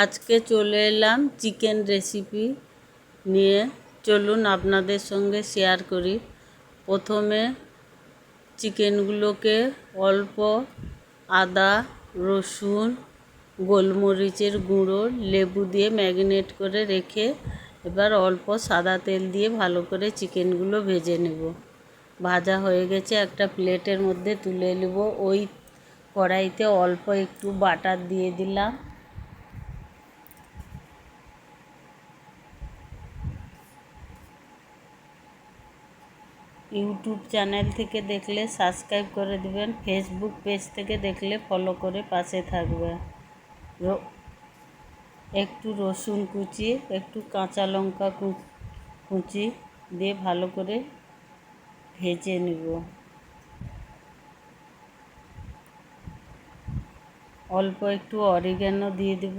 আজকে চলে এলাম চিকেন রেসিপি নিয়ে। চলুন আপনাদের সঙ্গে শেয়ার করি। প্রথমে চিকেনগুলোকে অল্প আদা, রসুন, গোলমরিচের গুঁড়ো, লেবু দিয়ে ম্যারিনেট করে রেখে এবার অল্প সাদা তেল দিয়ে ভালো করে চিকেনগুলো ভেজে নেব। ভাজা হয়ে গেছে, একটা প্লেটের মধ্যে তুলে নেব। ওই কড়াইতে অল্প একটু বাটার দিয়ে দিলাম। ইউটিউব চ্যানেল থেকে দেখলে সাবস্ক্রাইব করে দেবেন, ফেসবুক পেজ থেকে দেখলে ফলো করে পাশে থাকবে। একটু রসুন কুচি, একটু কাঁচা লঙ্কা কুচি দিয়ে ভালো করে ভেজে নেব। অল্প একটু অরিগ্যানো দিয়ে দেব,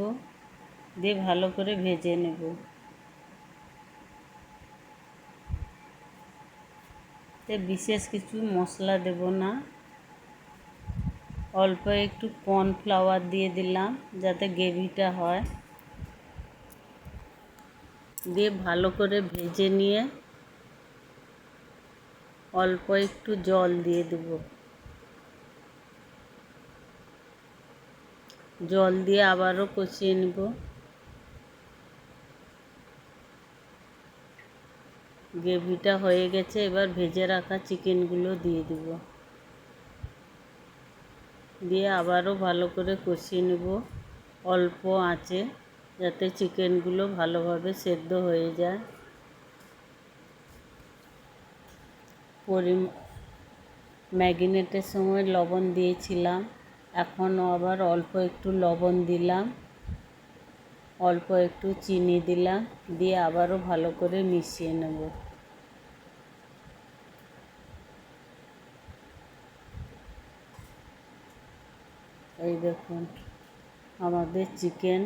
দিয়ে ভালো করে ভেজে নেব। বিশেষ কিছু মশলা দেব না, অল্প একটু কর্নফ্লাওয়ার দিয়ে দিলাম যাতে গ্রেভিটা হয়। দিয়ে ভালো করে ভেজে নিয়ে অল্প একটু জল দিয়ে দেব। জল দিয়ে আবারও কষিয়ে নেব। গ্রেভিটা হয়ে গেছে, এবার ভেজে রাখা চিকেনগুলো দিয়ে দেব। দিয়ে আবারও ভালো করে কষিয়ে নেব অল্প আঁচে, যাতে চিকেনগুলো ভালোভাবে সেদ্ধ হয়ে যায়। ম্যারিনেটের সময় লবণ দিয়েছিলাম, এখনও আবার অল্প একটু লবণ দিলাম, অল্প একটু চিনি দিলাম, দিয়ে আবারও ভালো করে মিশিয়ে নেব। এই দেখুন আমাদের চিকেন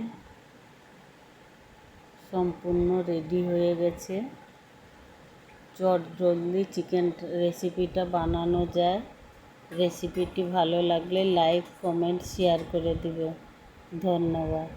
সম্পূর্ণ রেডি হয়ে গেছে। জলদি চিকেন রেসিপিটা বানানো যায়। রেসিপিটি ভালো লাগলে লাইক, কমেন্ট, শেয়ার করে দিবে। ধন্যবাদ।